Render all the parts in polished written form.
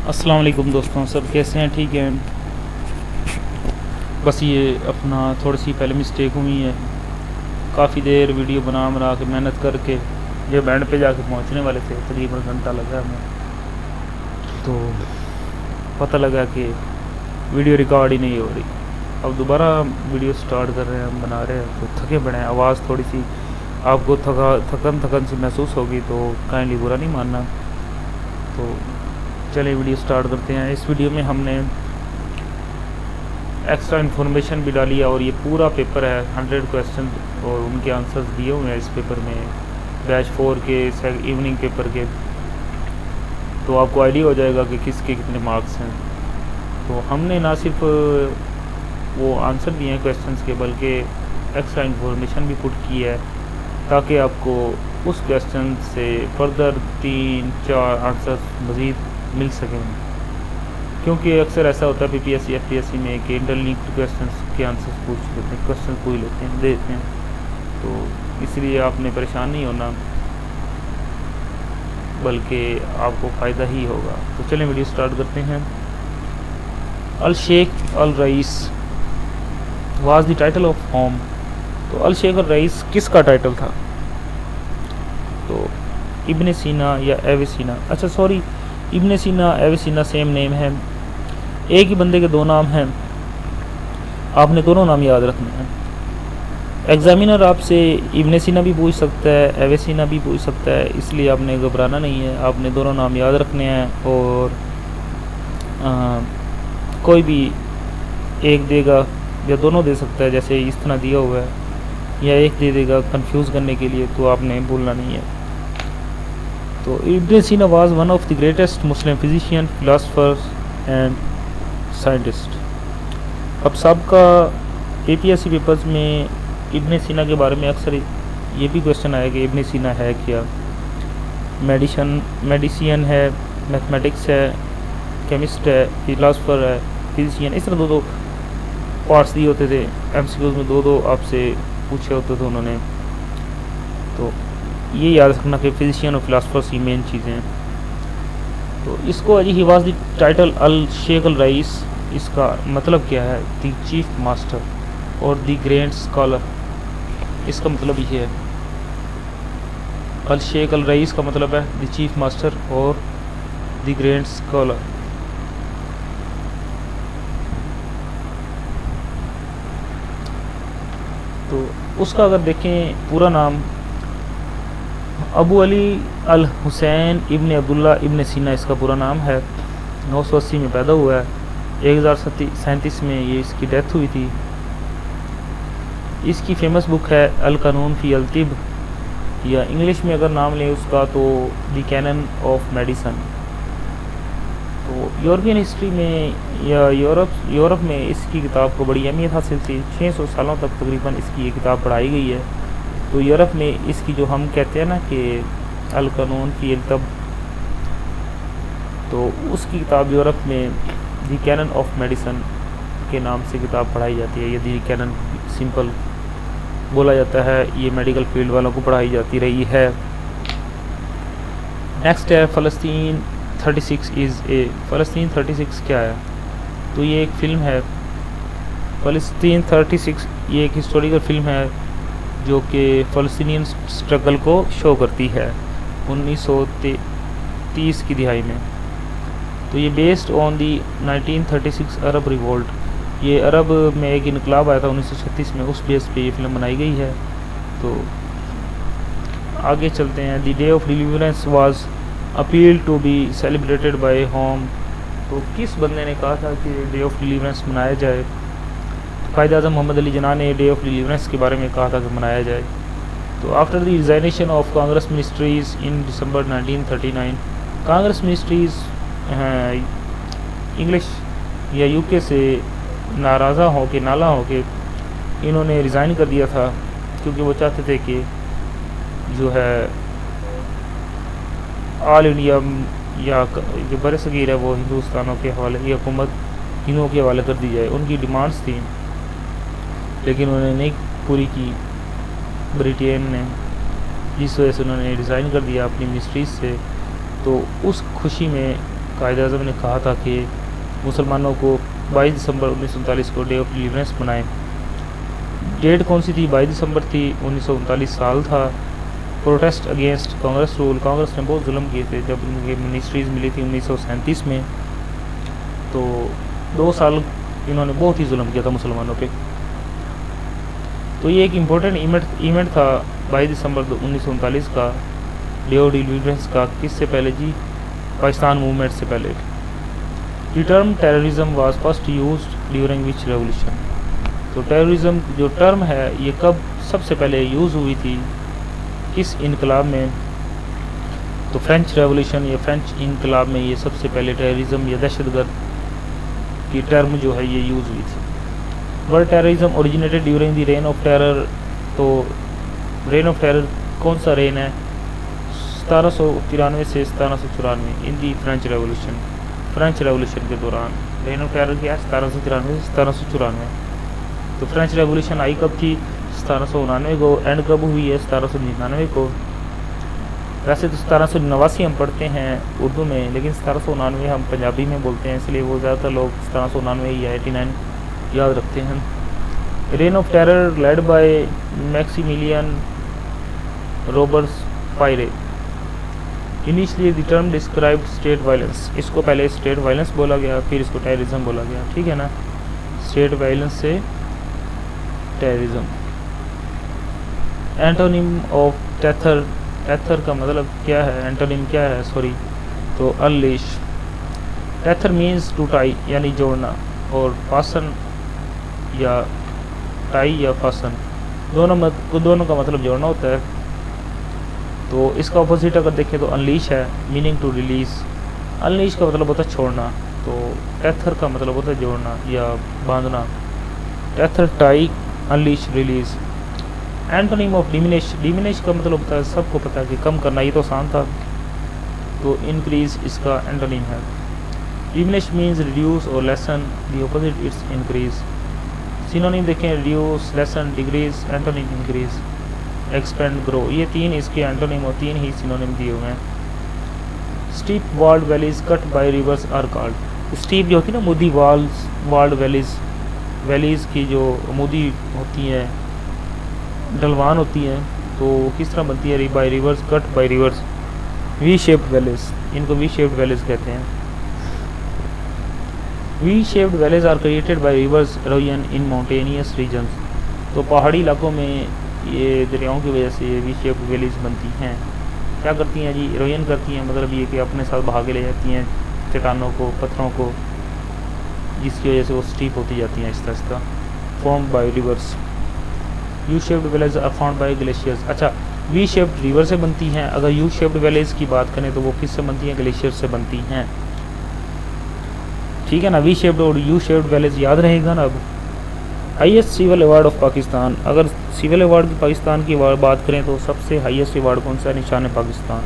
अस्सलाम वालेकुम दोस्तों, सब कैसे हैं? ठीक हैं। बस ये अपना थोड़ी सी पहले मिस्टेक हुई है। काफ़ी देर वीडियो बना के मेहनत करके ये बैंड पे जाके पहुंचने वाले थे, तकरीबन घंटा लगा हमें। तो पता लगा कि वीडियो रिकॉर्ड ही नहीं हो रही। अब दोबारा वीडियो स्टार्ट कर रहे हैं, हम बना रहे हैं। तो थके पड़े हैं, आवाज़ थोड़ी सी आपको थकन सी महसूस होगी तो काइंडली बुरा नहीं मानना। तो चलिए वीडियो स्टार्ट करते हैं। इस वीडियो में हमने एक्स्ट्रा इन्फॉर्मेशन भी डाली है और ये पूरा पेपर है 100 क्वेश्चन और उनके आंसर्स दिए हुए हैं इस पेपर में, बैच 4 के इवनिंग पेपर के। तो आपको आइडिया हो जाएगा कि किसके कितने मार्क्स हैं। तो हमने ना सिर्फ वो आंसर दिए हैं क्वेश्चंस के, बल्कि एक्स्ट्रा इन्फॉर्मेशन भी पुट की है ताकि आपको उस क्वेश्चन से फर्दर 3-4 आंसर्स मज़ीद मिल सकें। क्योंकि अक्सर ऐसा होता है पीपीएससी एफपीएससी में कि इंटरलिंक्ड क्वेश्चंस के आंसर्स पूछ लेते हैं, क्वेश्चन पूछ लेते हैं, देते हैं। तो इसलिए आपने परेशान नहीं होना, बल्कि आपको फ़ायदा ही होगा। तो चलें वीडियो स्टार्ट करते हैं। अल शेख अल रईस was the title of whom. तो अल शेख अल रईस किसका टाइटल था? तो इब्ने सीना या एविसीना, अच्छा सॉरी, इब्ने सीना एविसीना सेम नेम है। एक ही बंदे के दो नाम हैं, आपने दोनों नाम याद रखने हैं। एग्जामिनर आपसे इब्ने सीना भी पूछ सकता है, एविसीना भी पूछ सकता है, इसलिए आपने घबराना नहीं है। आपने दोनों नाम याद रखने हैं और कोई भी एक देगा या दोनों दे सकता है, जैसे इस तरह दिया हुआ है, या एक दे देगा कंफ्यूज करने के लिए, तो आपने भूलना नहीं है। तो इब्ने सीना was one of the greatest Muslim physician, philosophers and scientist. अब सबका एपीएससी पेपर्स में इब्ने सीना के बारे में अक्सर ये भी क्वेश्चन आया कि इब्ने सीना है क्या। मेडिसियन है, मैथमेटिक्स है, केमिस्ट है, फिलासफर है, फिजिशियन, इस तरह दो पार्ट्स दिए होते थे एमसीक्यूज में, दो आपसे पूछे होते थे उन्होंने। तो ये याद रखना कि फिजिशियन और फिलासफर्स की मेन चीज़ें हैं। तो इसको अजी ही वाज द टाइटल अल शेख अल रईस, इसका मतलब क्या है? द चीफ मास्टर और द ग्रेट स्कॉलर, इसका मतलब ये है। अल शेख अल रईस का मतलब है द चीफ मास्टर और द ग्रेट स्कॉलर। तो उसका अगर देखें पूरा नाम, अबू अली अल हुसैन इब्ने अब्दुल्ला इब्ने सीना इसका पूरा नाम है। 980 में पैदा हुआ है, 1037 में ये इसकी डेथ हुई थी। इसकी फेमस बुक है अल कानून फी अल तिब, या इंग्लिश में अगर नाम लें उसका तो द कैनन ऑफ मेडिसन। तो यूरोपियन हिस्ट्री में या यूरोप में इसकी किताब को बड़ी अहमियत हासिल थी। 600 सालों तक तकरीबन इसकी ये किताब पढ़ाई गई है। तो यूरोप में इसकी जो हम कहते हैं ना कि अल कानून फी अल तिब, तो उसकी किताब यूरोप में द कैनन ऑफ मेडिसन के नाम से किताब पढ़ाई जाती है। ये द कैनन सिंपल बोला जाता है, ये मेडिकल फील्ड वालों को पढ़ाई जाती रही है। नेक्स्ट है फ़लस्तीन 36 इज़ ए। फ़लस्तीन 36 क्या है? तो ये एक फ़िल्म है, फ़लस्तीन 36, ये एक हिस्टोरिकल फ़िल्म है जो कि फ़लस्तीनियन स्ट्रगल को शो करती है 1930 की दिहाई में। तो ये based on the 1936 Arab revolt, ये अरब में एक इनकलाब आया था 1936 में, उस बेस पे ये फिल्म बनाई गई है। तो आगे चलते हैं। The day of deliverance was appeal to be celebrated by home. तो किस बंदे ने कहा था कि डे ऑफ डिलीवरेंस मनाया जाए? कायद आज़म मोहम्मद अली जिन्ना ने डे ऑफ डिलीवरेंस के बारे में कहा था कि मनाया जाए। तो after the resignation of Congress ministries in December 1939, Congress ministries English या यूके से नाराज़ा हो के नाला हो के इन्होंने रिज़ाइन कर दिया था, क्योंकि वो चाहते थे कि जो है ऑल इंडिया या जो बर सगीर है वो हिंदुस्तानों के हवाले, की हुकूमत हिंदुओं के हवाले कर दी जाए। उनकी डिमांड्स थी, लेकिन उन्होंने नहीं पूरी की ब्रिटेन ने, जिस वजह से उन्होंने रिज़ाइन कर दिया अपनी मिनिस्ट्रीज से। तो उस खुशी में कायद-ए-आज़म ने कहा था कि मुसलमानों को 22 दिसंबर 1939 को डे ऑफ डिलीवरेंस बनाएं। डेट कौन सी थी? 22 दिसंबर थी। 1939 साल था। Protest against Congress rule, Congress ने बहुत जुल्म किए थे जब उनकी मिनिस्ट्रीज़ मिली थी 1937 में, तो 2 साल इन्होंने बहुत ही जुल्म किया था मुसलमानों पे। तो ये एक इम्पोर्टेंट इवेंट था 22 दिसंबर 1939 का, डे ऑफ डिलीवरेंस का। किससे पहले जी? पाकिस्तान मूवमेंट से पहले। The term terrorism was first used during which revolution? तो टेररिज्म जो टर्म है ये कब सबसे पहले यूज़ हुई थी, किस इनकलाब में? तो फ्रेंच रेवोल्यूशन या फ्रेंच इनकलाब में ये सबसे पहले टेररिज्म या दहशतगर्द की टर्म जो है ये यूज़ हुई थी। World terrorism originated during the rain of terror. तो रेन ऑफ टेरर कौन सा रेन है? 1793 से 1794 इन दी फ्रेंच रेवोल्यूशन। फ्रेंच रेवोल्यूशन के दौरान रेन ऑफ टेरर क्या है? 1793 से 1794। तो फ्रेंच रेवोल्यूशन आई कब थी? 1799 को। एंड कब हुई है? 1799 को। वैसे तो 1789 हम पढ़ते हैं उर्दू में, लेकिन 1799 हम पंजाबी में बोलते हैं, इसलिए वो ज़्यादातर लोग 1799 या 89 याद रखते हैं। Reign of terror led by Maximilien Robespierre. Initially the term described state violence. इसको पहले स्टेट वायलेंस बोला गया, फिर इसको टेररिज्म बोला गया, ठीक है ना। स्टेट वायलेंस से terrorism. Antonym of tether. Tether का मतलब क्या है? एंटोनिम क्या है? सॉरी, तो unleash. Tether means to tie यानी जोड़ना, और फासन या टाई या फासन दोनों का मतलब जोड़ना होता है। तो इसका अपोजिट अगर देखें तो अनलीश है, मीनिंग टू रिलीज। अनलीश का मतलब होता है छोड़ना, तो टेथर का मतलब होता है जोड़ना या बांधना। Tether tie, unleash release. Antonym of diminish. Diminish का मतलब होता है, सबको पता है कि कम करना, ये तो आसान था, तो इंक्रीज इसका एंटोनिम है। डिमिनिश मीन्स रिड्यूस और lessen, the opposite it's increase. Synonym देखें, reduce, lessen, decrease, antonym increase, expand, grow. ये 3 इसके एंटोनिम और 3 ही सिनोनिम दिए हुए हैं। Steep walled valleys cut by rivers are called. Steep जो होती है ना, मुदी वॉल्ड वैलीज, वैलीज की जो मुदी होती है, ढलवान होती है, तो किस तरह बनती है? By rivers, cut by rivers, V shaped valleys, इनको वी शेप्ड वैलीज कहते हैं। V shaped valleys are created by rivers erosion in mountainous regions. तो पहाड़ी इलाकों में ये दरियाओं की वजह से वी शेप्ड वैलीज बनती हैं। क्या करती हैं जी? एरोजन करती हैं, मतलब ये कि अपने साथ बहा के ले जाती हैं चट्टानों को, पत्थरों को, जिसकी वजह से वो स्टीप होती जाती हैं आहिस्ता आहिस्ता। Form by rivers. U shaped valleys are found by glaciers. अच्छा, वी शेप्ड रिवर से बनती हैं। अगर यू शेप्ड वैलीज की बात करें तो वो किससे बनती हैं? ग्लेशियर से बनती हैं, ठीक है ना। वी शेप्ड और यू शेप्ड वैलीज याद रहेगा ना। अब highest civil award of Pakistan. अगर सिविल अवार्ड की पाकिस्तान की बात करें तो सबसे हाईएस्ट अवार्ड कौन सा है? निशान पाकिस्तान।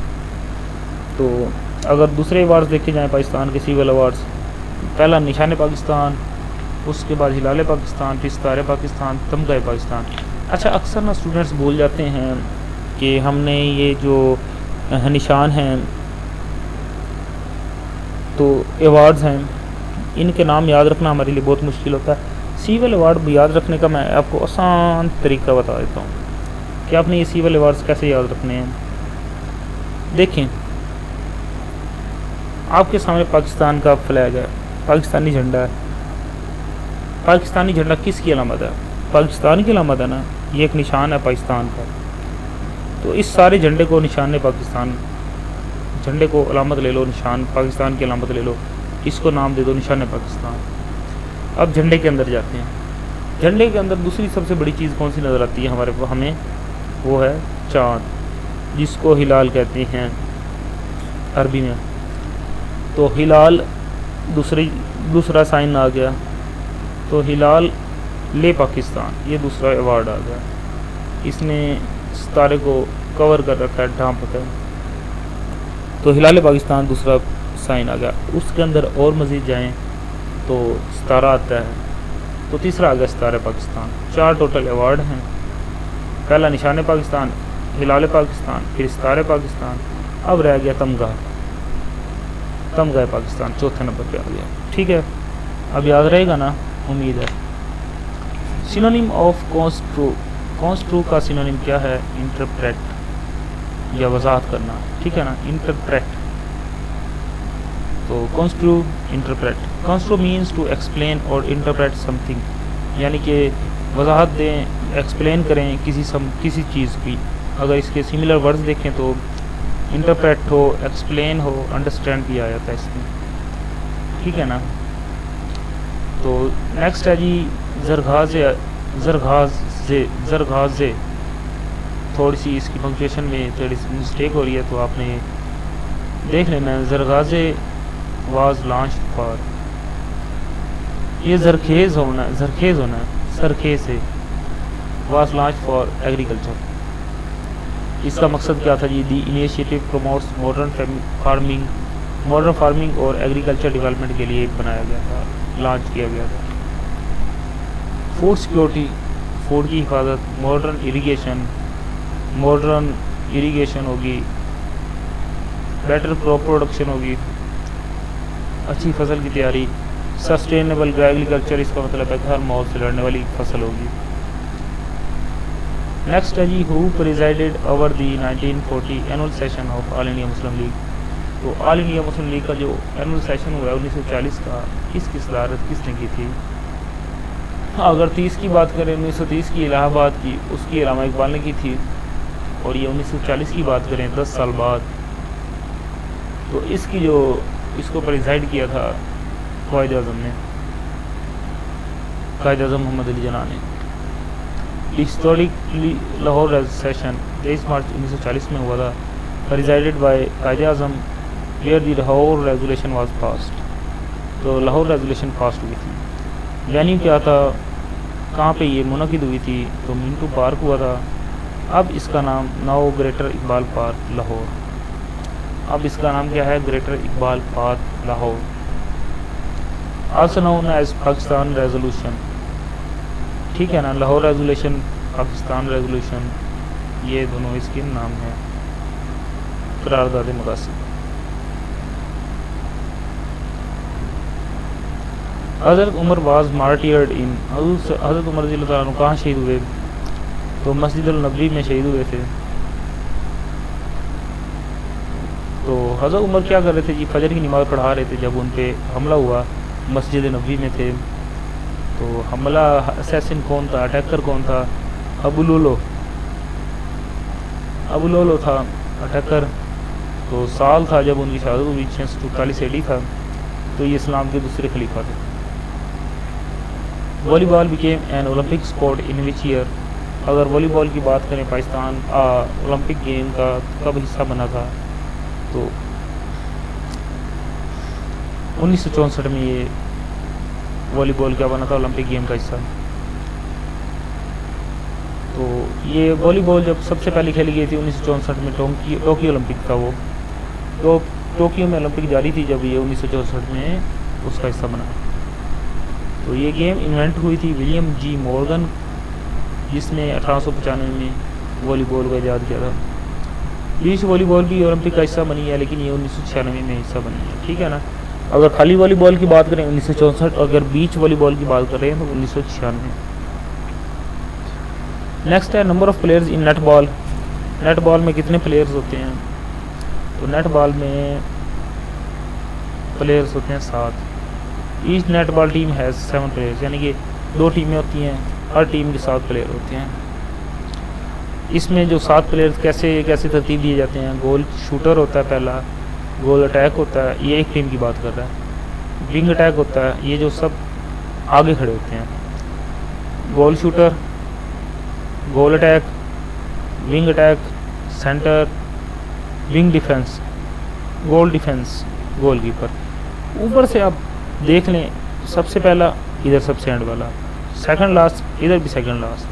तो अगर दूसरे अवार्ड्स देखे जाएँ पाकिस्तान के सिविल अवार्ड्स, पहला निशान पाकिस्तान, उसके बाद हिलाल पाकिस्तान, फिर सितारे पाकिस्तान, तमगा पाकिस्तान। अच्छा, अक्सर ना स्टूडेंट्स भूल जाते हैं कि हमने ये जो निशान हैं, तो अवार्ड्स हैं, इनके नाम याद रखना हमारे लिए बहुत मुश्किल होता है। सिविल अवार्ड याद रखने का मैं आपको आसान तरीका बता देता हूँ कि आपने ये सिविल अवार्ड्स कैसे याद रखने हैं। देखें, आपके सामने पाकिस्तान का फ्लैग है, पाकिस्तानी झंडा है। पाकिस्तानी झंडा किसकी अलामत है? पाकिस्तान की अलामत है ना। ये एक निशान है पाकिस्तान का। तो इस सारे झंडे को निशान पाकिस्तान, झंडे को अलामत ले लो, निशान पाकिस्तान की अलामत ले लो, इसको नाम दे दो निशान पाकिस्तान। अब झंडे के अंदर जाते हैं। झंडे के अंदर दूसरी सबसे बड़ी चीज़ कौन सी नज़र आती है हमें? वो है चाँद, जिसको हिलाल कहते हैं अरबी में। तो हिलाल दूसरा साइन आ गया, तो हिलाल ले पाकिस्तान, ये दूसरा अवार्ड आ गया। इसने सितारे को कवर कर रखा है, ढांप रखा है। तो हिलाल पाकिस्तान दूसरा साइन आ गया। उसके अंदर और मज़ीद जाएं तो सितारा आता है, तो तीसरा आ गया सितारे पाकिस्तान। 4 टोटल अवार्ड हैं। पहला निशान पाकिस्तान, हिलाल पाकिस्तान, फिर सितारे पाकिस्तान, अब रह गया तमगा। तमगा है पाकिस्तान, चौथे नंबर पे आ गया। ठीक है, अब याद रहेगा ना, उम्मीद है। सिनोनिम ऑफ कॉन्स्ट्रू का सिनोनिम क्या है? इंटरप्रेट या वजाहत करना, ठीक है ना, इंटरप्रेट। तो construe, interpret. Construe means to explain और इंटरप्रेट समथिंग, यानी कि वजाहत दें, एक्सप्लेन करें किसी चीज़ की। अगर इसके सिमिलर वर्ड्स देखें तो इंटरप्रेट हो, एक्सप्लेन हो, अंडरस्टैंड भी आ जाता है इसमें, ठीक है ना। तो नेक्स्ट है जी ज़रगाज़े। थोड़ी सी इसकी पंक्चुएशन में थोड़ी सी मिस्टेक हो रही है, तो आपने देख लेना। ज़रगाज़े वाज लॉन्च फॉर, ये ज़रखेज़ होना है, सरखेज़ से। वाज लॉन्च फॉर एग्रीकल्चर, इसका मकसद क्या था जी? दी इनिशिएटिव प्रमोट्स मॉडर्न फार्मिंग और एग्रीकल्चर डेवलपमेंट के लिए बनाया गया था, लॉन्च किया गया था। फूड सिक्योरिटी, फूड की हिफाजत। मॉडर्न इरीगेशन होगी। बेटर क्रॉप प्रोडक्शन होगी, अच्छी फसल की तैयारी। सस्टेनेबल एग्रीकल्चर, इसका मतलब है कि हर मौत से लड़ने वाली फसल होगी। नेक्स्ट है जी who presided over the 1940 annual session of All India Muslim League. तो ऑल इंडिया मुस्लिम लीग का जो एनुअल सेशन हुआ है 1940 का, इसकी सदारत किसने की थी? अगर 30 की बात करें, 1930 की इलाहाबाद की, उसकी अल्लामा इकबाल ने की थी। और ये 1940 की बात करें 10 साल बाद, तो इसको प्रिजाइड किया था कायद आज़म मोहम्मद अली जिन्ना ने। हिस्टोरिकली लाहौर सेशन 23 मार्च 1940 में हुआ था, presided by Quaid Azam, where the Lahore resolution was passed. तो लाहौर रेजोल्यूशन पास हुई थी। वेन्यू क्या था, कहाँ पे ये मुनक़िद हुई थी? तो मिंटू पार्क हुआ था। अब इसका नाम now greater Iqbal park Lahore. अब इसका नाम क्या है? Greater Iqbal park Lahore, also known as Pakistan resolution, ठीक है ना। लाहौर रेजोल्यूशन, पाकिस्तान रेजोल्यूशन, ये दोनों इसके नाम हैं, करारदाद मकासद। हज़रत उमर वाज मार्टियर्ड इन, हज़रत उमर रज़ी अल्लाह अन्हु कहाँ शहीद हुए? तो मस्जिद अल नबवी में शहीद हुए थे। तो हज़रत उमर क्या कर रहे थे जी? फजर की नमाज़ पढ़ा रहे थे जब उन पे हमला हुआ, मस्जिद नबवी में थे। तो हमला, असैसिन कौन था, अटैकर कौन था? अबू लोलो था अटैकर। तो साल था जब उनकी शहादत हुई, 643 AD था। तो ये इस्लाम के दूसरे खलीफा थे। Volleyball became an Olympic sport in which year? अगर वॉलीबॉल की बात करें, पाकिस्तान ओलंपिक गेम का कब हिस्सा बना था? तो 1964 में ये वॉलीबॉल क्या बना था? ओलंपिक गेम का हिस्सा। तो ये वॉलीबॉल जब सबसे पहले खेली गई थी 1964 में, टोक्यो ओलंपिक था वो। तो टोक्यो में ओलंपिक जारी थी जब ये 1964 में उसका हिस्सा बना। तो ये गेम इन्वेंट हुई थी विलियम जी मॉर्गन, जिसने 1895 में वॉलीबॉल का ईजाद किया था। बीच वॉलीबॉल भी ओलंपिक का हिस्सा बनी है, लेकिन ये 1996 में हिस्सा बनी है, ठीक है ना। अगर खाली वॉलीबॉल की बात करें 1964, अगर बीच वॉलीबॉल की बात करें तो 1996। नेक्स्ट है number of players in netball. Netball में कितने प्लेयर्स होते हैं? तो नेटबॉल में प्लेयर्स होते हैं 7। Each netball team has 7 players, यानी कि 2 टीमें होती हैं, हर टीम के 7 प्लेयर होते हैं। इसमें जो 7 प्लेयर्स कैसे तरतीब दिए जाते हैं? गोल शूटर होता है पहला, गोल अटैक होता है, ये एक टीम की बात कर रहा है। विंग अटैक होता है, ये जो सब आगे खड़े होते हैं। Goal shooter, goal attack, wing attack, centre, wing defence, goal defence, goalkeeper. ऊपर से आप देख लें, सबसे पहला इधर सबसे एंड वाला, सेकंड लास्ट इधर भी सेकंड लास्ट,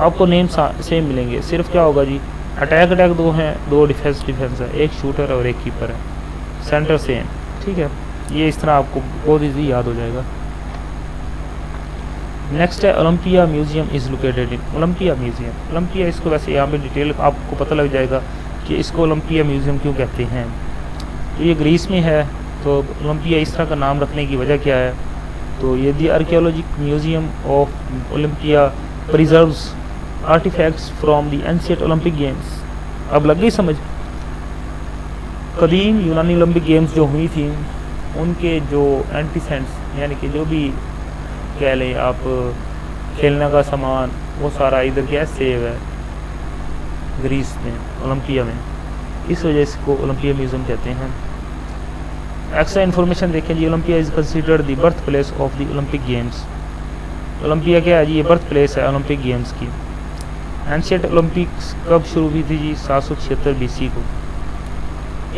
आपको नेम सेम मिलेंगे। सिर्फ क्या होगा जी, अटैक 2 हैं, 2 डिफेंस है, एक शूटर और एक कीपर है, सेंटर सेम, ठीक है। ये इस तरह आपको बहुत ईजी याद हो जाएगा। नेक्स्ट है Olympia museum is located in. Olympia museum, Olympia, इसको वैसे यहाँ पे डिटेल आपको पता लग जाएगा कि इसको ओलंपिया म्यूज़ियम क्यों कहते हैं। तो ये ग्रीस में है, तो ओलंपिया इस तरह का नाम रखने की वजह क्या है? तो ये the archaeologic museum of Olympia preserves artefacts from the ancient Olympic games. अब लग गई समझ? कदीम यूनानी ओलंपिक गेम्स जो हुई थी उनके जो एंटीसेंट्स यानी कि जो भी कह लें आप खेलने का सामान, वो सारा इधर क्या सेव है ग्रीस में, ओलंपिया में। इस वजह से इसको ओलंपिया म्यूजियम कहते हैं। एक्स्ट्रा इन्फॉर्मेशन देखें जी, Olympia is considered the birthplace of the Olympic games. Olympia क्या है जी? ये बर्थ प्लेस है ओलंपिक गेम्स की। एंशिएंट ओलंपिक्स कब शुरू हुई थी जी? 776 BC को।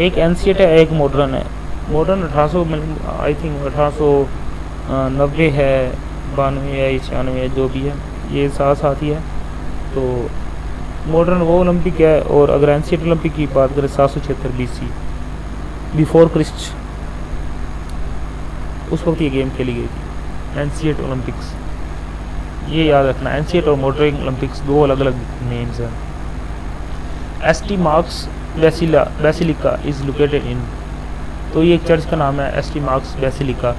एक एंशिएंट है, एक मॉडर्न है। मॉडर्न 1800 आई थिंक 1890 है, 92 है, 96 है, जो भी है, ये साथ साथ ही है। तो मॉडर्न वो ओलंपिक है, और अगर एंशिएंट ओलंपिक की बात करें 776 BC बिफोर क्रिस्ट, उस वक्त ये गेम खेली गई थी एंशिएंट ओलंपिक्स। ये याद रखना, एंशिएंट और मॉडर्न ओलंपिक्स दो अलग अलग नेम्स हैं। ST marks basilica is located in, तो ये एक चर्च का नाम है एसटी मार्क्स बेसिलिका,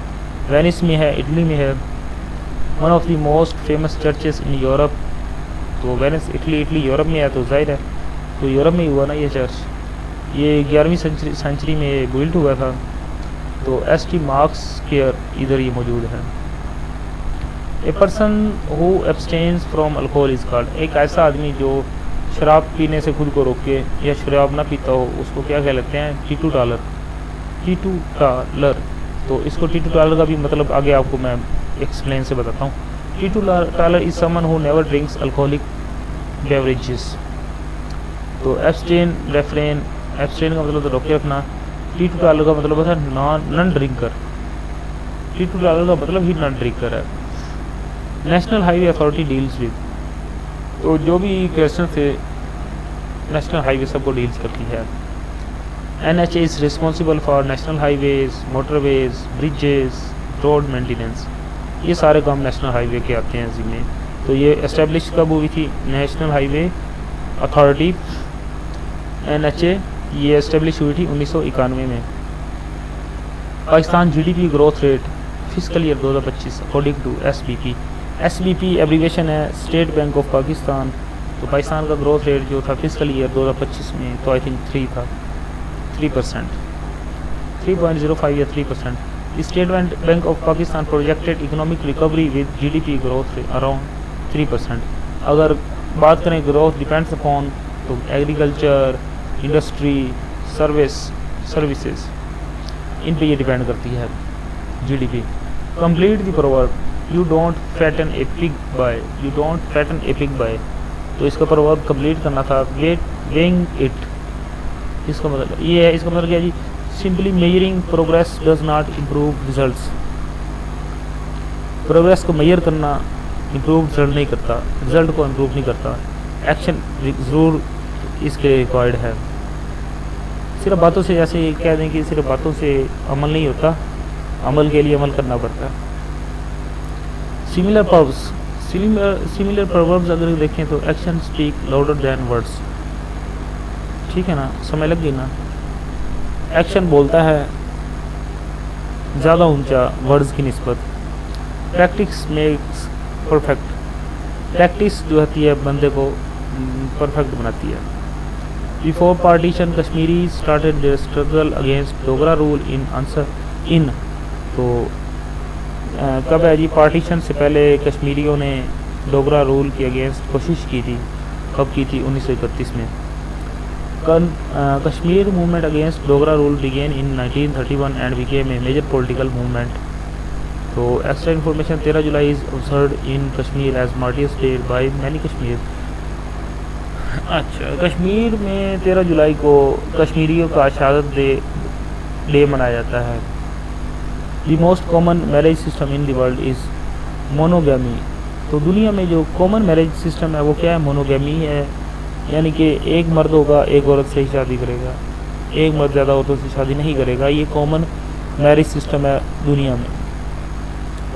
वेनिस में है, इटली में है। One of the most famous churches in Europe, तो वेनिस इटली यूरोप में है, तो जाहिर है तो यूरोप में ही हुआ ना ये चर्च। ये 11वीं सेंचुरी में बिल्ड हुआ था। तो एसटी मार्क्स केयर इधर ये मौजूद है। A person who abstains from alcohol is called, एक ऐसा आदमी जो शराब पीने से खुद को रोके या शराब ना पीता हो, उसको क्या कह लेते हैं? टीटू टालर। टीटू टालर, तो इसको टीटू टालर का भी मतलब आगे आपको मैं एक्सप्लेन से बताता हूँ। Titu taller is someone who never drinks alcoholic beverages. तो एब्सटेन रेफ्रेन, एब्सटेन का मतलब तो रोके रखना, टीटू टालर का मतलब होता है नॉन ड्रिंकर। टीटू टालर का मतलब ही नॉन ड्रिंकर है। National highway authority deals with, तो जो भी क्वेश्चन थे नेशनल हाईवे सबको डील्स करती है। NHA is responsible for national highways, motorways, bridges, road maintenance. ये सारे काम नेशनल हाईवे के आते हैं जिम्मे। तो ये एस्टेब्लिश कब हुई थी? नेशनल हाईवे अथॉरिटी NHA ये एस्टेब्लिश हुई थी 1991 में। Pakistan GDP growth rate fiscal year 2025 according to SBP abbreviation है स्टेट बैंक ऑफ पाकिस्तान। तो पाकिस्तान का ग्रोथ रेट जो था फिस्कल ईयर 2025 में, तो आई थिंक 3 था, 3%, 3.05 या 3%। State bank of Pakistan projected economic recovery with GDP growth around 3%। अगर बात करें ग्रोथ डिपेंड्स अपॉन, तो एग्रीकल्चर, इंडस्ट्री, सर्विसेज, इन पे ये डिपेंड करती है GDP। Complete the proverb, you don't fatten a pig by, तो इसका प्रोवर्ब कंप्लीट करना था वेइंग इट। इसका मतलब ये है, इसका मतलब क्या जी? Simply measuring progress does not improve results. Progress को मेजर करना इम्प्रूव रिजल्ट नहीं करता, रिजल्ट को इम्प्रूव नहीं करता, एक्शन ज़रूर इसके रिक्वायर्ड है। सिर्फ बातों से, जैसे कह दें कि सिर्फ बातों से अमल नहीं होता, अमल के लिए अमल करना पड़ता है। सिमिलर प्रवर्ब्स अगर देखें तो action speak louder than words, ठीक है ना, समय लग गई ना। एक्शन बोलता है ज़्यादा ऊंचा वर्ड्स की निस्बत। प्रैक्टिस मेक्स परफेक्ट, प्रैक्टिस जो होती है बंदे को परफेक्ट बनाती है। Before partition Kashmiri started their struggle against Dogra rule in, तो कब है जी? पार्टीशन से पहले कश्मीरियों ने डोगरा रूल के अगेंस्ट कोशिश की थी। कब की थी? 1931 में। Kashmir movement against Dogra rule began in 1931 and became a major political movement. तो extra information 13 July is observed in Kashmir as martyrs day by many Kashmir. अच्छा, कश्मीर में 13 जुलाई को कश्मीरियों का शहादत डे मनाया जाता है। The most common marriage system in the world is monogamy. तो दुनिया में जो कॉमन मैरिज सिस्टम है वो क्या है? मोनोगैमी है, यानी कि एक मर्द होगा, एक औरत से ही शादी करेगा, एक मर्द ज़्यादा औरतों से शादी नहीं करेगा। ये कॉमन मैरिज सिस्टम है दुनिया में।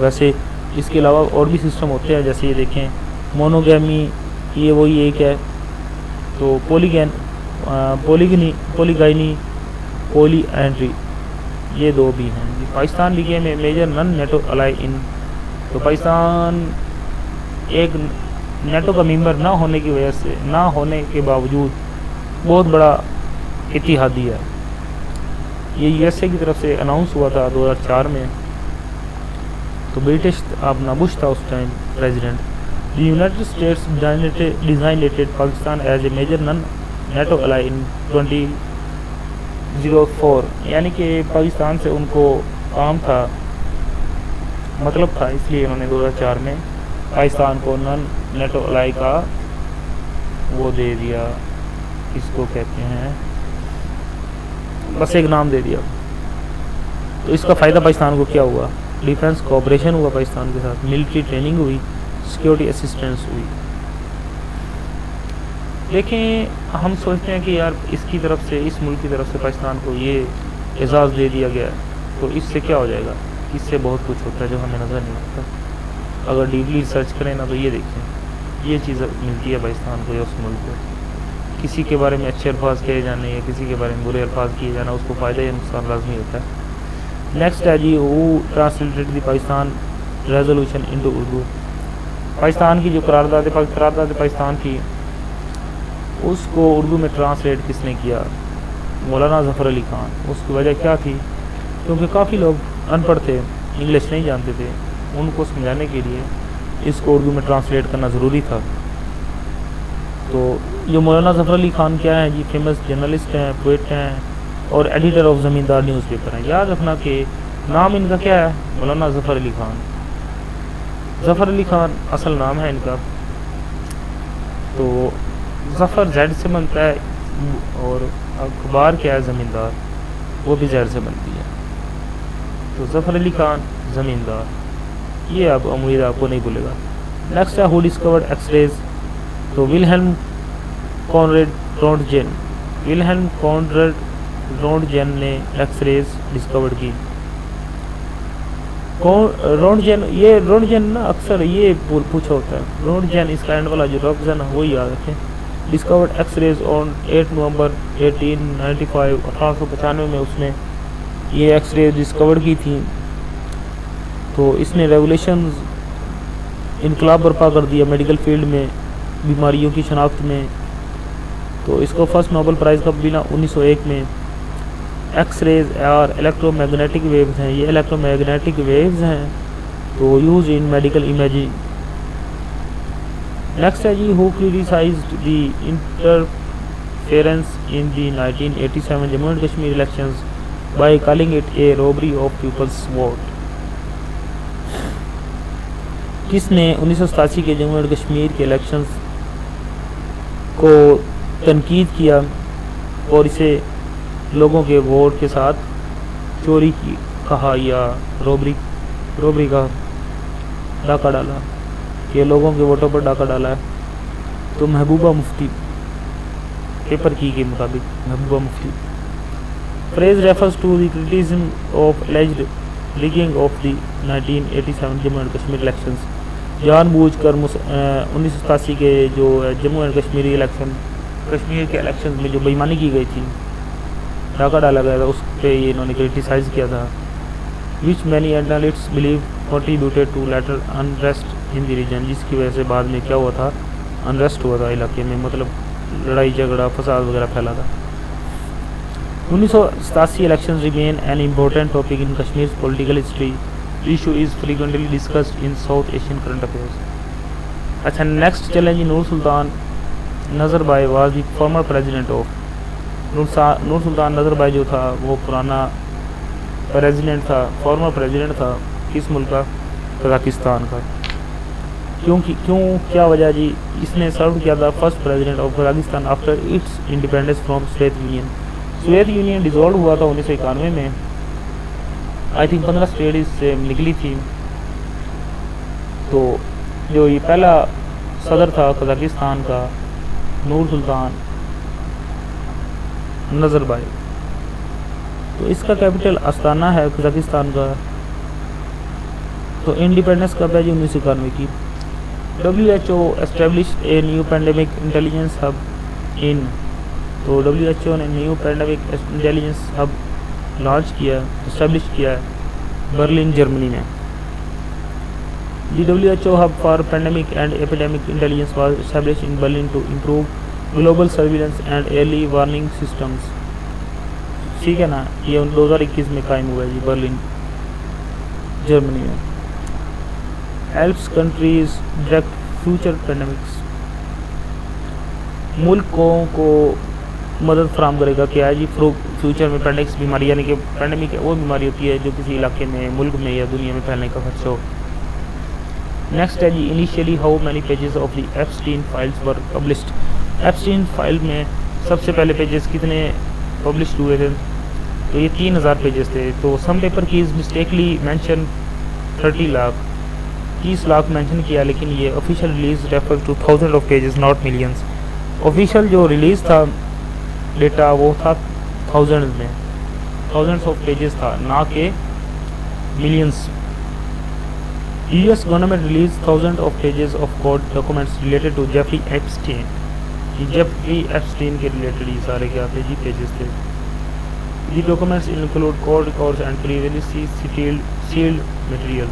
वैसे इसके अलावा और भी सिस्टम होते हैं, जैसे ये देखें मोनोगैमी, ये वही एक है। तो पोलीगाइनी, पॉलीएंड्री, ये दो भी हैं। Pakistan became a major non-NATO ally in, तो पाकिस्तान एक नेटो का मेंबर ना होने की वजह से, ना होने के बावजूद बहुत बड़ा इत्तेहादी है। ये यूएसए की तरफ से अनाउंस हुआ था 2004 में। तो ब्रिटिश अपना बुश था उस time president. The United States designated Pakistan as a major non NATO ally in 2004, यानी कि पाकिस्तान से उनको काम था, मतलब था, इसलिए उन्होंने 2004 में पाकिस्तान को नॉन नेटो अलाई का वो दे दिया, इसको कहते हैं, बस एक नाम दे दिया। तो इसका फ़ायदा पाकिस्तान को क्या हुआ? डिफेंस कोऑपरेशन हुआ पाकिस्तान के साथ, मिलिट्री ट्रेनिंग हुई, सिक्योरिटी असिस्टेंस हुई। देखें, हम सोचते हैं कि यार इसकी तरफ से, इस मुल्क की तरफ से पाकिस्तान को ये एजाज़ दे दिया गया, तो इससे क्या हो जाएगा? इससे बहुत कुछ होता है जो हमें नज़र नहीं आता। अगर डीपली रिसर्च करें ना, तो ये देखें, ये चीज़ मिलती है पाकिस्तान को या उस मुल्क को। किसी के बारे में अच्छे अल्फाज कहे जाने या किसी के बारे में बुरे अल्फाज किए जाना, उसको फ़ायदा या नुकसान लाजमी होता है। नेक्स्ट है जी, who translated the Pakistan resolution into Urdu. Pakistan की जो करारदाद पाकिस्तान थी, उसको उर्दू में ट्रांसलेट किसने किया? मौलाना ज़फ़र अली ख़ान। उसकी वजह क्या थी? क्योंकि काफ़ी लोग अनपढ़ थे, इंग्लिश नहीं जानते थे, उनको समझाने के लिए इसको उर्दू में ट्रांसलेट करना ज़रूरी था। तो जो मौलाना ज़फ़र अली ख़ान क्या हैं जी, फेमस जर्नलिस्ट हैं, पोएट हैं और एडिटर ऑफ ज़मींदार न्यूज़पेपर हैं। याद रखना कि नाम इनका क्या है? मौलाना ज़फ़र अली ख़ान। ज़फ़र अली ख़ान असल नाम है इनका। तो ज़फ़र जेड से बनता है और अखबार क्या है? ज़मींदार, वो भी जेड से बनती है। तो ज़फ़र अली ख़ान ज़मींदार, ये आप उम्मीद आपको नहीं भूलेगा। नेक्स्ट है, हु डिस्कवर्ड एक्सरेज। तो विल्हेल्म कॉनरेड रोंटगेन। विल्हेल्म कॉनरेड रोंटगेन ने एक्सरेज डिस्कवर्ड की। रोंटगेन, ये रोंटगेन ना अक्सर ये पूछा होता है, रोंटगेन इसका एंड वाला जो रफ्ज़ है ना, वो याद रखें। डिस्कवर्ड एक्सरेज ऑन 8 नवंबर 1895, 1895 में उसने ये एक्सरेज डिस्कवर की थी। तो इसने रेवोल्यूशन, इनकलाब बर्पा कर दिया मेडिकल फील्ड में, बीमारियों की शनाख्त में। तो इसको फर्स्ट नोबेल प्राइज़ कब मिला? 1901 में। एक्सरेज और इलेक्ट्रोमैग्नेटिक वेव्स हैं, ये इलेक्ट्रोमैग्नेटिक वेव्स हैं, तो use in medical imaging. Next है जी, who criticised the interference in the 1987 Jammu and Kashmir elections by calling it a robbery of people's vote. किसने 1987 के जम्मू एंड कश्मीर के इलेक्शंस को तनकीद किया और इसे लोगों के वोट के साथ चोरी की कहा या रॉबरी का डाका डाला, कि लोगों के वोटों पर डाका डाला है? तो महबूबा मुफ्ती, पेपर की के मुताबिक Mehbooba Mufti. Phrase refers to the criticism of alleged rigging of the 1987 Jammu and Kashmir elections. जानबूझकर 1987 के जो जम्मू एंड कश्मीरी इलेक्शन, कश्मीर के इलेक्शन में जो बेईमानी की गई थी, डाका डाला गया था, उस पर ये इन्होंने क्रिटिसाइज़ किया था। Which many analysts believe contributed to later unrest in the region, जिसकी वजह से बाद में क्या हुआ था? अनरेस्ट हुआ था इलाके में, मतलब लड़ाई झगड़ा फसाद वगैरह फैला था। 1987 election remain an important topic in Kashmir political history. Issue is frequently discussed in South Asian current affairs. अच्छा, next challenge, Nursultan Nazarbayev was the former president of. Nursultan Nazarbayev जो था वो पुराना प्रेसिडेंट था, former president था किस मुल्क का? कज़ाकिस्तान का। क्यों क्या वजह जी? इसने सर्व किया था first president of Kazakhstan after it's independence from Soviet union. Soviet union dissolve हुआ था 1991 में। आई थिंक 15 स्टेट इससे निकली थी। तो जो ये पहला सदर था कज़ाकिस्तान का, नूर सुल्तान नज़रबाई। तो इसका कैपिटल अस्ताना है कज़ाकिस्तान का। तो इंडिपेंडेंस कब है जी? 1991 की। WHO establish a new pandemic intelligence hub इन। तो WHO ने new pandemic intelligence hub launch किया, इस्टेब्लिश किया है बर्लिन जर्मनी में। The WHO hub for pandemic and epidemic intelligence was established in Berlin to improve global surveillance and early warning systems। ठीक है ना, ये 2021 में कायम हुआ है जी बर्लिन जर्मनी में। Helps countries detect future pandemics, मुल्कों को मदद फराम करेगा क्या है जी फ्यूचर में पैंडेमिक्स बीमारी, यानी कि पैंडेमिक वो बीमारी होती है जो किसी इलाके में, मुल्क में या दुनिया में फैलने का खदशा हो। नेक्स्ट है जी initially how many pages of the Epstein files were published. Epstein file में सबसे पहले पेजेस कितने पब्लिश हुए थे, तो ये 3000 पेजेस थे। तो सम पेपर की is mistakenly mention 30 lakh mention किया, लेकिन ये official release refer to thousand of pages not millions. Official जो रिलीज था डेटा वो था थाउजेंड्स ऑफ पेजेस था, ना के millions. US government release thousand of pages of court documents related to Jeffrey Epstein. Jeffrey Epstein के related ये सारे क्या थे जी पेजेस थे। The documents include court records and previously sealed material.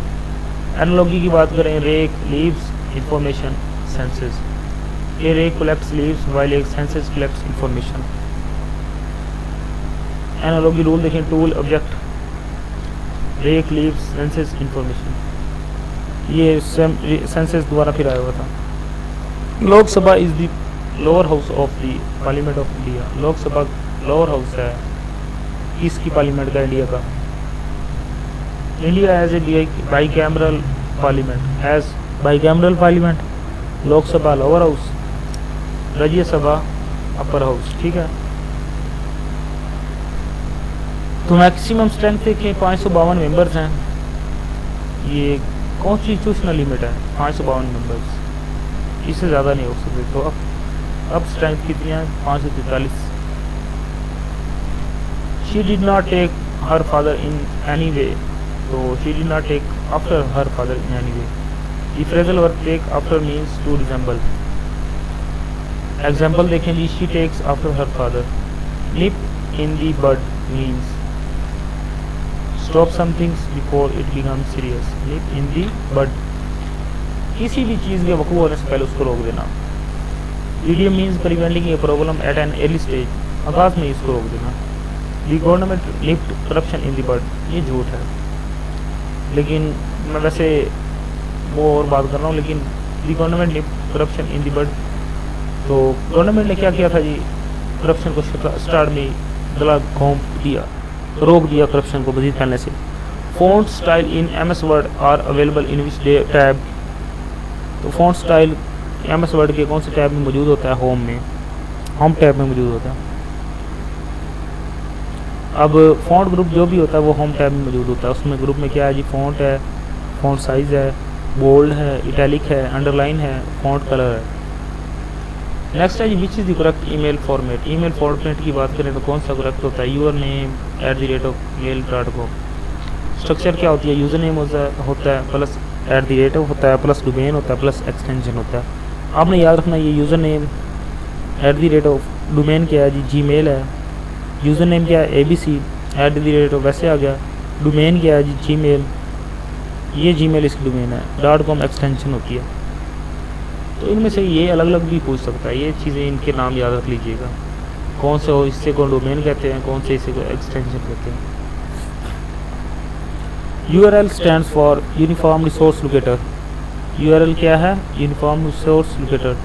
Analogy की बात करें, rake leaves information senses. A rake collects leaves while a senses collects information. Analogy rule देखें, tool object rake leaves senses information. ये census दोबारा फिर आया हुआ था। Lok Sabha is the lower house of the parliament of India. Lok Sabha lower house है किसकी parliament का, इंडिया का। India as a bicameral parliament, as bicameral parliament. Lok Sabha lower house, Rajya Sabha upper house, ठीक है। तो मैक्सिमम स्ट्रेंथ देखें 552 मेंबर्स हैं। ये कॉन्स्टिट्यूशनल लिमिट है 552 मेंबर्स, इससे ज़्यादा नहीं हो सकते। तो अब स्ट्रेंथ कितनी है 543। She did not take her father in any way, तो she did not take after her father in any way. The phrasal verb take after means to resemble. Example देखें जी, she takes after her father. Nip in the bud means stop somethings before it become serious. Nip in the bud, किसी भी चीज़ के वकूअ होने से पहले उसको रोक देना। Idiom means preventing a problem at an early stage, आगाज में इसको रोक देना। दी government nipped corruption in the बड, ये झूठ है, लेकिन मैं वैसे वो और बात कर रहा हूँ। लेकिन दी government nipped corruption in the बड, तो गवर्नमेंट ने क्या किया था जी, करप्शन को स्टार्ट में गला घोंप दिया, रोक दिया करप्शन को मजीद फैलने से। Font style in MS word are available in which tab. तो फॉन्ट स्टाइल MS वर्ड के कौन से टैब में मौजूद होता है, होम टैब में मौजूद होता है। अब फॉन्ट ग्रुप जो भी होता है वो होम टैब में मौजूद होता है। उसमें ग्रुप में क्या है जी, फॉन्ट है, फॉन्ट साइज है, बोल्ड है, इटैलिक है, अंडरलाइन है, फॉन्ट कलर है। नेक्स्ट है जी which is the correct email format. Email format की बात करें तो कौन सा करेक्ट होता है, your@mail.com। स्ट्रक्चर क्या होती है, यूज़र नेम होता है प्लस @ होता है प्लस डोमेन होता है प्लस एक्सटेंशन होता है। आपने याद रखना ये यूज़र नेम @ डोमेन क्या है जी, जीमेल है। यूज़र नेम क्या है, ABC @ वैसे आ गया। डोमेन क्या है जी, जीमेल, ये जीमेल इसकी डोमेन है। .com एक्सटेंशन होती है। तो इनमें से ये अलग अलग भी पूछ सकता है, ये चीज़ें इनके नाम याद रख लीजिएगा, कौन से हो इससे को डोमेन कहते हैं, कौन से इसे को एक्सटेंशन कहते हैं। URL stands for uniform resource locator. URL क्या है, uniform resource locator.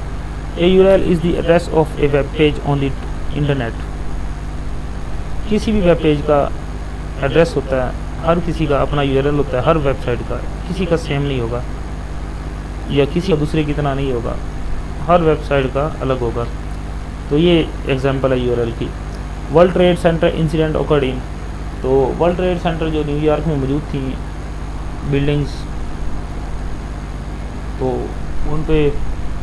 A URL is the address of A web page on the internet. किसी भी वेब पेज का एड्रेस होता है, हर किसी का अपना URL होता है, हर वेबसाइट का, किसी का सेम नहीं होगा या किसी दूसरे की तरह नहीं होगा, हर वेबसाइट का अलग होगा। तो ये एग्जांपल है URL की। World trade centre incident occurred in, तो वर्ल्ड ट्रेड सेंटर जो न्यूयॉर्क में मौजूद थी बिल्डिंग्स, तो उन पे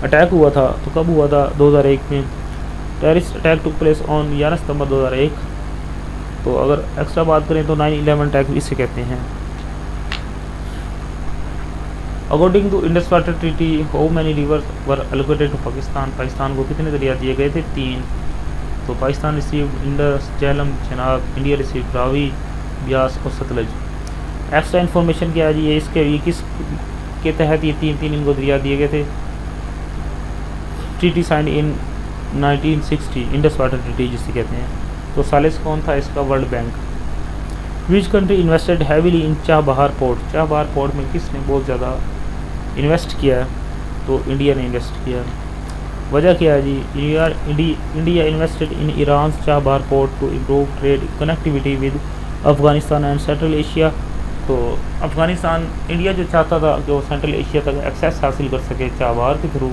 अटैक हुआ था। तो कब हुआ था, 2001 में। Terrorist attack took place on 11 सितंबर 2001। तो अगर एक्स्ट्रा बात करें तो 9/11 अटैक इसे कहते हैं। According to Indus water treaty how many rivers were allocated to Pakistan. Pakistan को कितने दरिया दिए गए थे, 3। तो Pakistan received Indus, Jhelum, Chenab, India received Ravi, Beas और सतलज। एक्स्ट्रा इन्फॉर्मेशन क्या है जी, ये किस के तहत ये तीन इनको दरिया दिए गए थे। Treaty sign in 1960, Indus water treaty जिसे कहते हैं। तो सालिस कौन था इसका, world bank. Which country invested heavily in Chabahar port, Chabahar port में किसने बहुत ज़्यादा इन्वेस्ट किया है, तो इंडिया ने इन्वेस्ट किया। वजह क्या है जी, India invested in Iran Chabahar port to improve trade connectivity with Afghanistan and Central Asia. तो अफगानिस्तान, इंडिया जो चाहता था कि वो सेंट्रल एशिया तक एक्सेस हासिल कर सके चाबहार के थ्रू,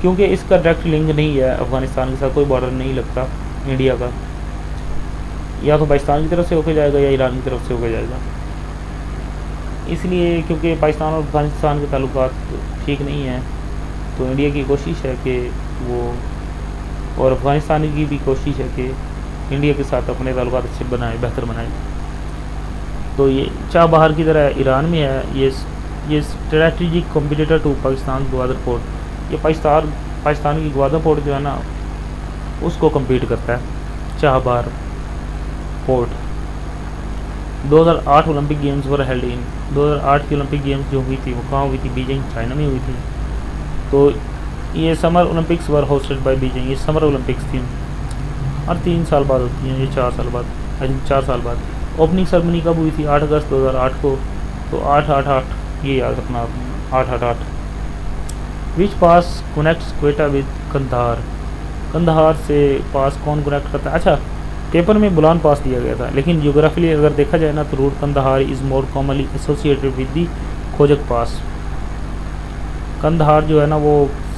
क्योंकि इसका डायरेक्ट लिंक नहीं है अफगानिस्तान के साथ, कोई बॉर्डर नहीं लगता इंडिया का, या तो पाकिस्तान की तरफ से होकर जाएगा या ईरान की तरफ से होकर जाएगा। इसलिए क्योंकि पाकिस्तान और अफगानिस्तान के ताल्लुकात ठीक नहीं हैं, तो इंडिया की कोशिश है कि वो, और अफगानिस्तान की भी कोशिश है कि इंडिया के साथ अपने ताल्लुकात अच्छे बनाए, बेहतर बनाए। तो ये चाबहार की तरह ईरान में है, ये strategic competitor to Pakistan Gwadar port. ये पाकिस्तान की ग्वादर पोर्ट जो है ना, उसको कम्पीट करता है Chabahar port. 2008 Olympic games were held in, 2008 की ओलंपिक गेम्स जो हुई थी वो कहाँ हुई थी, बीजिंग चाइना में हुई थी। तो ये summer Olympics were hosted by Beijing, ये समर ओलंपिक्स थी, हर 3 साल बाद होती हैं, ये 4 साल बाद, आई थिंक 4 साल बाद। ओपनिंग सेरेमनी कब हुई थी, 8 अगस्त 2008 को। तो 8-8-8 ये याद रखना आपने, 8-8-8। विच पास कनेक्ट्स क्वेटा विद कंधार, कंधार से पास कौन कनेक्ट करता है। अच्छा, पेपर में बुलान पास दिया गया था, लेकिन जियोग्राफिकली अगर देखा जाए ना तो route Kandahar is more commonly associated with the Khojak pass. Kandahar जो है ना वो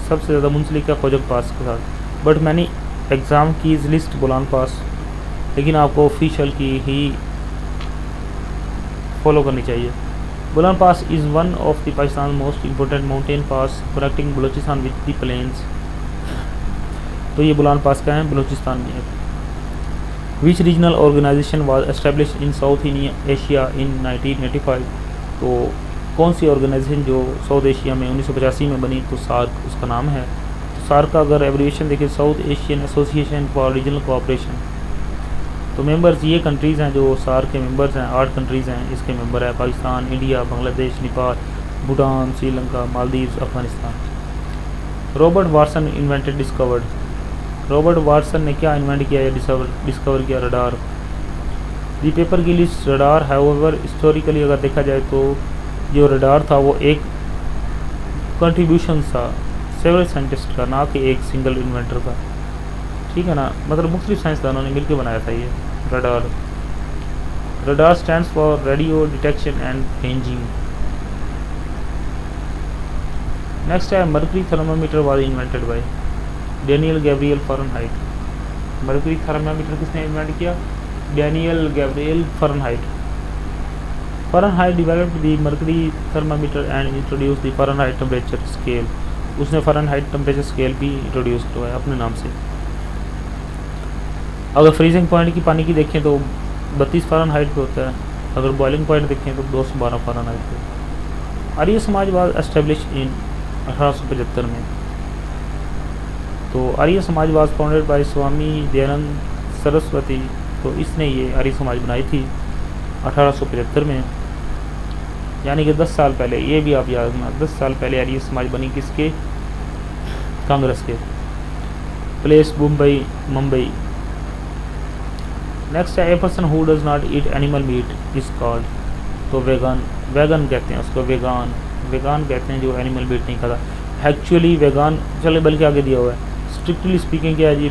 सबसे ज़्यादा मुंसलिक है खोजक पास के साथ। बट मैंने एग्ज़ाम की लिस्ट बुलान पास, लेकिन आपको ऑफिशियल की ही फॉलो करनी चाहिए। Bolan pass is one of the Pakistan most important mountain pass connecting Balochistan with the plains. तो ये बुलान पास का है, बलूचिस्तान में है। Which regional organisation was establish in South Asia in 1985। तो कौन सी ऑर्गेनाइजेशन जो साउथ एशिया में 1985 में बनी, तो सार्क उसका नाम है। तो सार्क का अगर एब्रिविएशन देखें, south Asian association for regional cooperation. तो मेंबर्स ये कंट्रीज़ हैं जो सार्क के मेंबर्स हैं, 8 कंट्रीज़ हैं इसके मेंबर है, Pakistan, India, Bangladesh, Nepal, Bhutan, Sri Lanka, Maldives, Afghanistan. Robert Watson invented discovered, Robert Watson ने क्या इन्वेंट किया या डिस्कवर किया, रडार। दी पेपर की लिस्ट रडार है। ओवर हिस्टोरिकली अगर देखा जाए तो जो रडार था वो एक कंट्रीब्यूशन था सेवरल साइंटिस्ट का, ना कि एक सिंगल इन्वेंटर का, ठीक है ना, मतलब मुख्तलिफ साइंसदानों ने मिलकर बनाया था ये radar. Radar stands for radio detection and ranging. Next है mercury thermometer was invented by Daniel Gabriel Fahrenheit. Mercury thermometer किसने इन्वेंट किया, Daniel Gabriel Fahrenheit. Fahrenheit developed the mercury thermometer and introduce the Fahrenheit temperature scale. उसने Fahrenheit temperature scale भी introduce करवाया अपने नाम से। अगर फ्रीजिंग पॉइंट की पानी की देखें तो 32 फ़ारेनहाइट पे होता है, अगर बॉइलिंग पॉइंट देखें तो 212 फ़ारेनहाइट पे। आर्य समाजवाद एस्टेब्लिश इन 1875 में। तो आर्य समाजवाद फाउंडेड बाय स्वामी दयानंद सरस्वती, तो इसने ये आर्य समाज बनाई थी 1875 में, यानी कि 10 साल पहले। ये भी आप याद रखना, 10 साल पहले आर्य समाज बनी किसके, कांग्रेस के। प्लेस मुंबई। नेक्स्ट है a person who does not eat animal meet is called, तो वेगन कहते हैं उसको, वेगान कहते हैं जो एनिमल मीट नहीं खाता। एक्चुअली वेगान चले बल्कि आगे दिया हुआ है, स्ट्रिक्टली स्पीकिंग क्या है जी,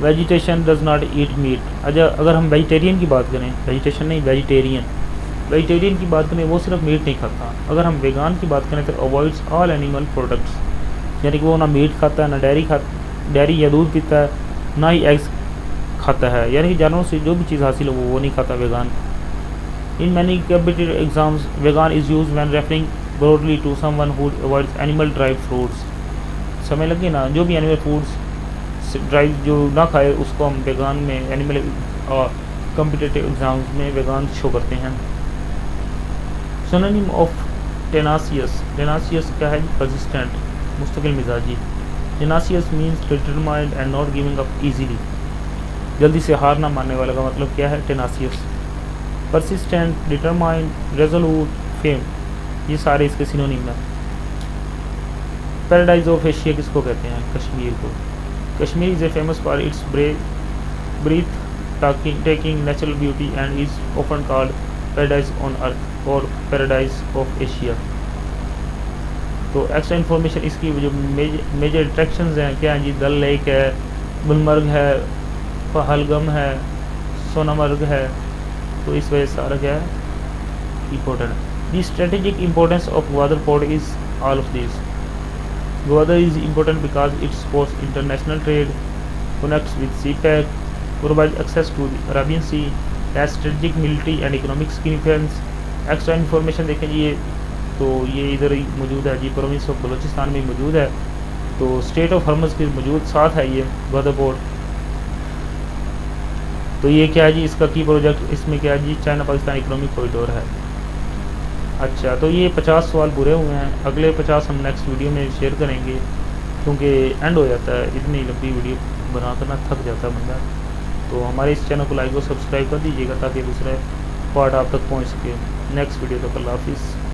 vegetation does not eat meat. अगर हम वेजिटेरियन की बात करें, वेजिटेशन नहीं वेजिटेरियन की बात करें, वो सिर्फ मीट नहीं खाता। अगर हम वेगान की बात करें तो अवॉइड्स ऑल एनिमल प्रोडक्ट्स, यानी कि वो ना मीट खाता है, ना डेयरी या दूध पीता है, ना ही एग्स खाता है, यानी कि जानवरों से जो भी चीज़ हासिल हो वो नहीं खाता vegan. In many competitive exams vegan is use when referring broadly to someone who avoids animal drive fruits. समय लगे ना, जो भी एनिमल फूड्स ड्राइव जो ना खाए उसको हम वेगान में, एनिमल कॉम्पिटिटिव एग्जाम्स में वेगान शो करते हैं। सिनोनिम ऑफ टेनासियस, टेनासियस क्या है, जल्दी से हार ना मानने वाला का मतलब क्या है? टेनासियस। परसिस्टेंट, डिटरमाइंड, रेजोल्यूट, फेम, ये सारे इसके सिनोनिम हैं। पैराडाइज ऑफ एशिया किसको कहते हैं? कश्मीर को। Kashmir is a famous for its breath taking natural beauty and is often called paradise on earth और पैराडाइज ऑफ एशिया। तो एक्स्ट्रा इन्फॉर्मेशन इसकी जो मेजर अट्रैक्शंस हैं क्या हैं जी? डल लेक है, गुलमर्ग है, पहलगम है, सोनामर्ग है। तो इस वजह से सारा क्या है इम्पोर्टेंट है। The strategic importance of Gwadar port is all of this. Gwadar is important because it supports international trade, connects with CPEC, provides access to the Arabian Sea, has strategic military and economic significance। Extra information देखें जी, ये तो ये इधर ही मौजूद है जी, province of Balochistan में मौजूद है। तो स्टेट ऑफ हरमज़ के मौजूद साथ है ये ग्वादर पोर्ट। तो ये क्या है जी? इसका की प्रोजेक्ट इसमें क्या है जी? चाइना पाकिस्तान इकोनॉमिक कॉरिडोर है। अच्छा, तो ये 50 सवाल पूरे हुए हैं। अगले 50 हम नेक्स्ट वीडियो में शेयर करेंगे, क्योंकि एंड हो जाता है, इतनी लंबी वीडियो बना करना थक जाता है बंदा। तो हमारे इस चैनल को लाइक और सब्सक्राइब कर दीजिएगा ताकि दूसरे पार्ट आप तक पहुंच सके। नेक्स्ट वीडियो तक अल्लाह हाफिज़।